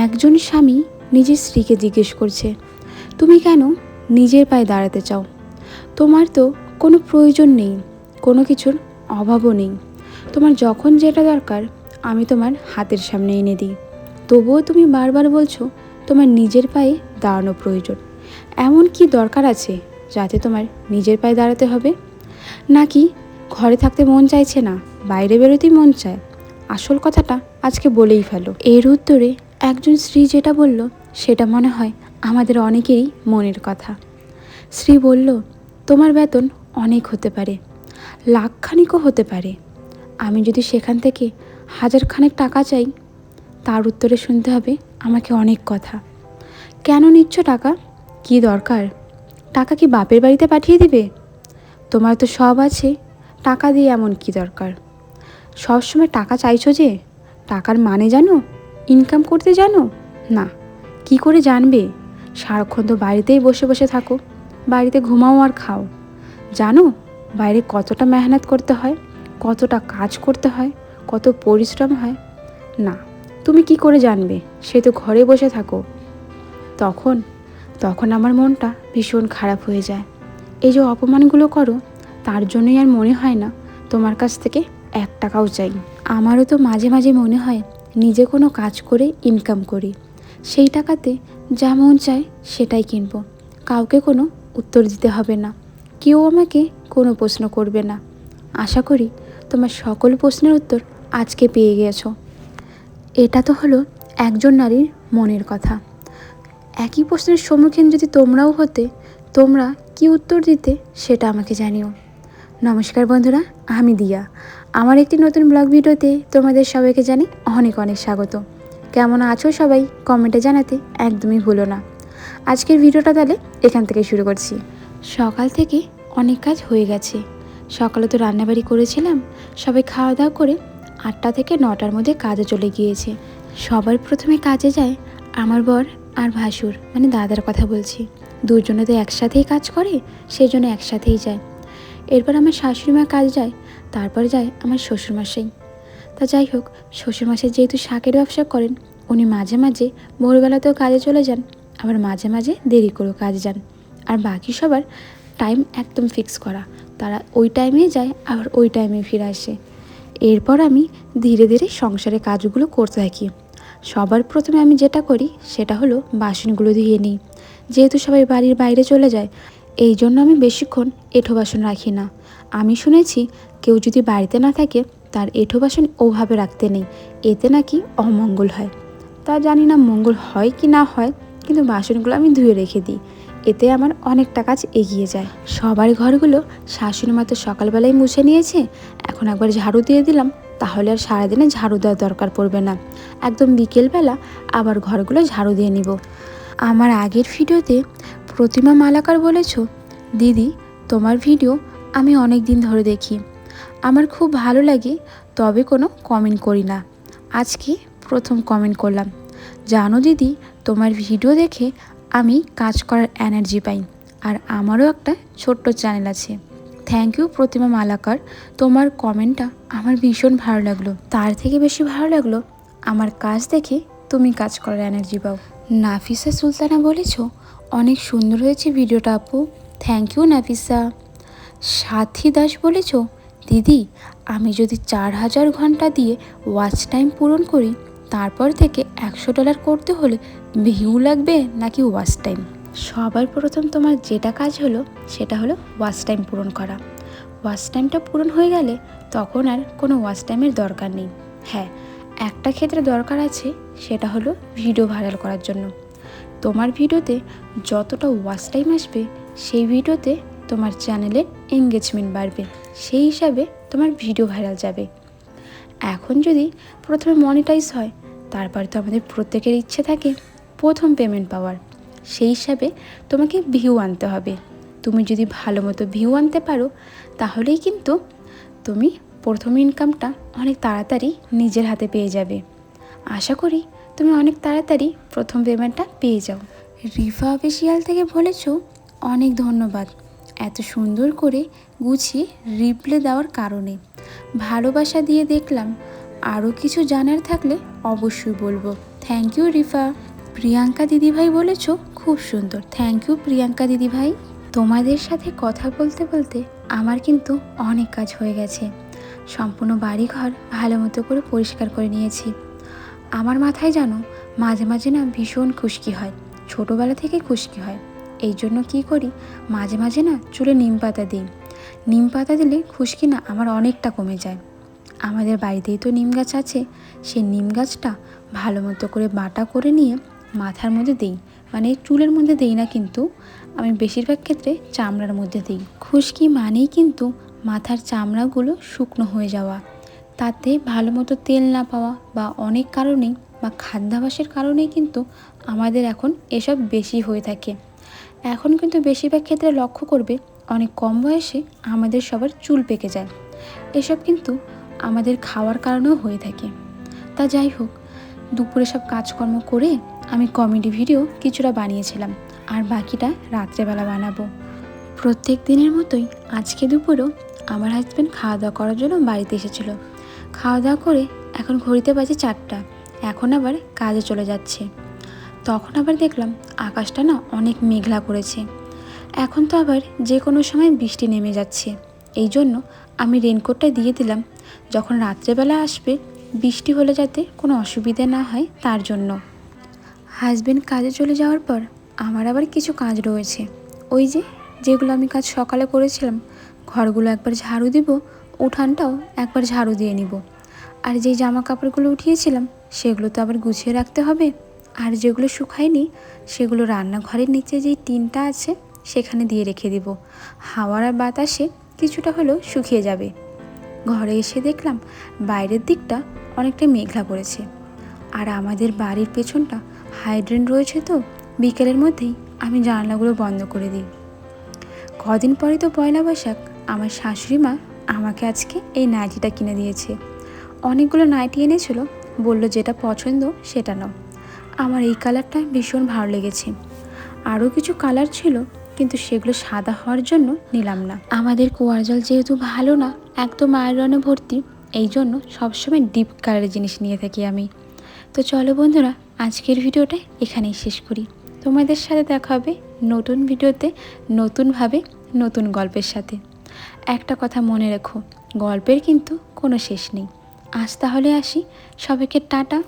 একজন স্বামী নিজের স্ত্রীকে জিজ্ঞেস করছে, তুমি কেন নিজের পায়ে দাঁড়াতে চাও? তোমার তো কোনো প্রয়োজন নেই, কোনো কিছুর অভাবও নেই। তোমার যখন যেটা দরকার আমি তোমার হাতের সামনে এনে দিই, তবুও তুমি বারবার বলছো তোমার নিজের পায়ে দাঁড়ানো প্রয়োজন। এমন কি দরকার আছে যাতে তোমার নিজের পায়ে দাঁড়াতে হবে? নাকি ঘরে থাকতে মন চাইছে না, বাইরে বেরোতেই মন চায়? আসল কথাটা আজকে বলেই ফেলো। এর উত্তরে একজন স্ত্রী যেটা বলল সেটা মনে হয় আমাদের অনেকেরই মনের কথা। স্ত্রী বলল, তোমার বেতন অনেক হতে পারে, লাখখানিকও হতে পারে। আমি যদি সেখান থেকে হাজারখানেক টাকা চাই, তার উত্তরে শুনতে হবে আমাকে অনেক কথা। কেন নিচ্ছ টাকা? কি দরকার? টাকা কি বাপের বাড়িতে পাঠিয়ে দিবে? তোমার তো সব আছে, টাকা দিয়ে এমন কি দরকার? সবসময় টাকা চাইছো যে? টাকার মানে জানো? ইনকাম করতে জানো না? কি করে জানবে? সারাক্ষণ তো বাড়িতেই বসে বসে থাকো, বাড়িতে ঘুমাও আর খাও। জানো বাইরে কতটা মেহনত করতে হয়, কতটা কাজ করতে হয়, কত পরিশ্রম হয়? না, তুমি কি করে জানবে? সে তো ঘরে বসে থাকো। তখন তখন আমার মনটা ভীষণ খারাপ হয়ে যায়। এই যে অপমানগুলো করো, তার জন্যই আর মনে হয় না তোমার কাছ থেকে 1 টাকাও চাই। আমারও তো মাঝে মাঝে মনে হয় নিজে কোনো কাজ করে ইনকাম করি, সেই টাকাতে যা মন চায় সেটাই কিনবো। কাউকে কোনো উত্তর দিতে হবে না, কেউ আমাকে কোনো প্রশ্ন করবে না। আশা করি তোমার সকল প্রশ্নের উত্তর আজকে পেয়ে গেছো। এটা তো হলো একজন নারীর মনের কথা। একই প্রশ্নের সম্মুখীন যদি তোমরাও হতে, তোমরা কি উত্তর দিতে সেটা আমাকে জানিও। নমস্কার বন্ধুরা, আমি দিয়া। আমার একটি নতুন ব্লগ ভিডিওতে তোমাদের সবাইকে জানাই অনেক অনেক স্বাগত। কেমন আছো সবাই কমেন্টে জানাতে একদমই ভুলো না। আজকের ভিডিওটা তাহলে এখান থেকে শুরু করছি। সকাল থেকে অনেক কাজ হয়ে গেছে। সকালে তো রান্নাবাড়ি করেছিলাম, সবাই খাওয়া দাওয়া করে 8টা থেকে 9টার মধ্যে কাজে চলে গিয়েছে। সবার প্রথমে কাজে যায় আমার বর আর ভাসুর, মানে দাদার কথা বলছি। দুজনে তো একসাথেই কাজ করে, সেই জন্য একসাথেই যায়। এরপর আমার শাশুড়ি মা কাজ যায়, তারপর যায় আমার শ্বশুরমশাই। তা যাই হোক, শ্বশুরমশাই যেহেতু শাকের ব্যবসা করেন, উনি মাঝে মাঝে ভোরবেলাতেও কাজে চলে যান, আবার মাঝে মাঝে দেরি করেও কাজে যান। আর বাকি সবার টাইম একদম ফিক্স করা, তারা ওই টাইমেই যায় আবার ওই টাইমেই ফিরে আসে। এরপর আমি ধীরে ধীরে সংসারের কাজগুলো করতে থাকি। সবার প্রথমে আমি যেটা করি সেটা হলো বাসনগুলো ধুয়ে নিই। যেহেতু সবাই বাড়ির বাইরে চলে যায়, এই জন্য আমি বেশিক্ষণ এঁঠো বাসন রাখি না। আমি শুনেছি কেউ যদি বাড়িতে না থাকে তার এঁঠো বাসন ওভাবে রাখতে নেই, এতে নাকি অমঙ্গল হয়। তা জানি না মঙ্গল হয় কি না হয়, কিন্তু বাসনগুলো আমি ধুয়ে রেখে দিই, এতে আমার অনেকটা কাজ এগিয়ে যায়। সবার ঘরগুলো শাশুড়ি মা তো সকালবেলায় মুছে নিয়েছে, এখন একবার ঝাড়ু দিয়ে দিলাম, তাহলে আর সারাদিনে ঝাড়ু দেওয়ার দরকার পড়বে না। একদম বিকেলবেলা আবার ঘরগুলো ঝাড়ু দিয়ে নিব। আমার আগের ভিডিওতে প্রতিমা মালাকার বলেছ, দিদি তোমার ভিডিও আমি অনেক দিন ধরে দেখি, আমার খুব ভালো লাগে, তবে কোনো কমেন্ট করি না। আজকে প্রথম কমেন্ট করলাম। জানো দিদি, তোমার ভিডিও দেখে আমি কাজ করার এনার্জি পাই। আর আমারও একটা ছোট্ট চ্যানেল আছে। থ্যাংক ইউ প্রতিমা মালাকার, তোমার কমেন্টটা আমার ভীষণ ভালো লাগলো। তার থেকে বেশি ভালো লাগলো আমার কাজ দেখে তুমি কাজ করার এনার্জি পাও। নাফিসা সুলতানা বলেছ, অনেক সুন্দর হয়েছে ভিডিওটা আপু। Thank you Nafisa. সাথী দাস বলেছ, দিদি আমি যদি 4000 ঘন্টা দিয়ে ওয়াচ টাইম পূরণ করি, তারপর থেকে $100 করতে হলে ভিউ লাগবে নাকি ওয়াচ টাইম? সবার প্রথম তোমার যেটা কাজ হলো সেটা হলো ওয়াচ টাইম পূরণ করা। ওয়াচ টাইমটা পূরণ হয়ে গেলে তখন আর কোনো ওয়াচ টাইমের দরকার নেই। হ্যাঁ, একটা ক্ষেত্রে দরকার আছে, সেটা হলো ভিডিও ভাইরাল করার জন্য। তোমার ভিডিওতে যতটা ওয়াচ টাইম আসবে, সেই ভিডিওতে তোমার চ্যানেলের এঙ্গেজমেন্ট বাড়বে, সেই হিসাবে তোমার ভিডিও ভাইরাল যাবে। এখন যদি প্রথমে মনিটাইজ হয়, তারপর তো আমাদের প্রত্যেকের ইচ্ছে থাকে প্রথম পেমেন্ট পাওয়ার, সেই হিসাবে তোমাকে ভিউ আনতে হবে। তুমি যদি ভালো মতো ভিউ আনতে পারো, তাহলেই কিন্তু তুমি প্রথম ইনকামটা অনেক তাড়াতাড়ি নিজের হাতে পেয়ে যাবে। আশা করি তুমি অনেক তাড়াতাড়ি প্রথম পেমেন্টটা পেয়ে যাও। রিফা অফিসিয়াল থেকে বলেছ, অনেক ধন্যবাদ এত সুন্দর করে গুছিয়ে রিপ্লাই দেওয়ার কারণে। ভালোবাসা দিয়ে দেখলাম, আরও কিছু জানার থাকলে অবশ্যই বলবো। Thank you Rifa. প্রিয়াঙ্কা দিদিভাই বলেছ, খুব সুন্দর। থ্যাংক ইউ প্রিয়াঙ্কা দিদিভাই। তোমাদের সাথে কথা বলতে বলতে আমার কিন্তু অনেক কাজ হয়ে গেছে। সম্পূর্ণ বাড়িঘর ভালো মতো করে পরিষ্কার করে নিয়েছি। আমার মাথায় জানো মাঝে মাঝে না ভীষণ খুশকি হয়, ছোটোবেলা থেকে খুশকি হয়। এই জন্য কী করি, মাঝে মাঝে না চুলে নিম পাতা দিই। নিম পাতা দিলে খুশকি না আমার অনেকটা কমে যায়। আমাদের বাড়িতেই তো নিম গাছ আছে, সেই নিম গাছটা ভালো মতো করে বাটা করে নিয়ে মাথার মধ্যে দিই। মানে চুলের মধ্যে দিই না, কিন্তু আমি বেশিরভাগ ক্ষেত্রে চামড়ার মধ্যে দিই। খুশকি মানেই কিন্তু মাথার চামড়াগুলো শুকনো হয়ে যাওয়া, তাতে ভালো মতো তেল না পাওয়া বা অনেক কারণেই বা খাদ্যাভ্যাসের কারণেই কিন্তু আমাদের এখন এসব বেশি হয়ে থাকে। এখন কিন্তু বেশিরভাগ ক্ষেত্রে লক্ষ্য করবে অনেক কম বয়সে আমাদের সবার চুল পেকে যায়। এসব কিন্তু আমাদের খাওয়ার কারণেও হয়ে থাকে। তা যাই হোক, দুপুরে সব কাজকর্ম করে আমি কমেডি ভিডিও কিছুটা বানিয়েছিলাম, আর বাকিটা রাত্রেবেলা বানাবো। প্রত্যেক দিনের মতোই আজকে দুপুরেও আমার হাজব্যান্ড খাওয়া দাওয়া করার জন্য বাড়িতে এসেছিলো। খাওয়া দাওয়া করে এখন ঘড়িতে বাজে 4টা, এখন আবার কাজে চলে যাচ্ছে। তখন আবার দেখলাম আকাশটা না অনেক মেঘলা করেছে। এখন তো আবার যে কোনো সময় বৃষ্টি নেমে যাচ্ছে। এই জন্য আমি রেনকোটটা দিয়ে দিলাম, যখন রাত্রেবেলা আসবে বৃষ্টি হলে যাতে কোনো অসুবিধে না হয় তার জন্য। হাজব্যান্ড কাজে চলে যাওয়ার পর আমার আবার কিছু কাজ রয়েছে। ওই যেগুলো আমি কাজ সকালে করেছিলাম, ঘরগুলো একবার ঝাড়ু দিব, উঠানটাও একবার ঝাড়ু দিয়ে নিব। আর যেই জামা কাপড়গুলো উঠিয়েছিলাম সেগুলো তো আবার গুছিয়ে রাখতে হবে। আর যেগুলো শুকায়নি সেগুলো রান্নাঘরের নিচে যেই টিনটা আছে সেখানে দিয়ে রেখে দিব। হাওয়ার আর বাতাসে কিছুটা হলেও শুকিয়ে যাবে। ঘরে এসে দেখলাম বাইরের দিকটা অনেকটা মেঘলা করেছে, আর আমাদের বাড়ির পেছনটা হাইড্রেন রয়েছে, তো বিকেলের মধ্যেই আমি জানলাগুলো বন্ধ করে দিই। কদিন পরে তো পয়লা বৈশাখ। আমার শাশুড়ি মা আমাকে আজকে এই নাইটিটা কিনে দিয়েছে। অনেকগুলো নাইটি এনেছিল, বলল যেটা পছন্দ সেটা নাও। আমার এই কালারটা ভীষণ ভালো লেগেছে। আরও কিছু কালার ছিল, কিন্তু সেগুলো সাদা হওয়ার জন্য নিলাম না। আমাদের কুয়ার জল যেহেতু ভালো না, একদম আয়রনে ভর্তি, এই জন্য সবসময় ডিপ কালারের জিনিস নিয়ে থাকি আমি। তো চলো বন্ধুরা, আজকের ভিডিওটা এখানেই শেষ করি। তোমাদের সাথে দেখা হবে নতুন ভিডিওতে, নতুনভাবে, নতুন গল্পের সাথে। একটা কথা মনে রেখো, গল্পের কিন্তু কোনো শেষ নেই। আজ তাহলে আসি, সবাইকে টাটা।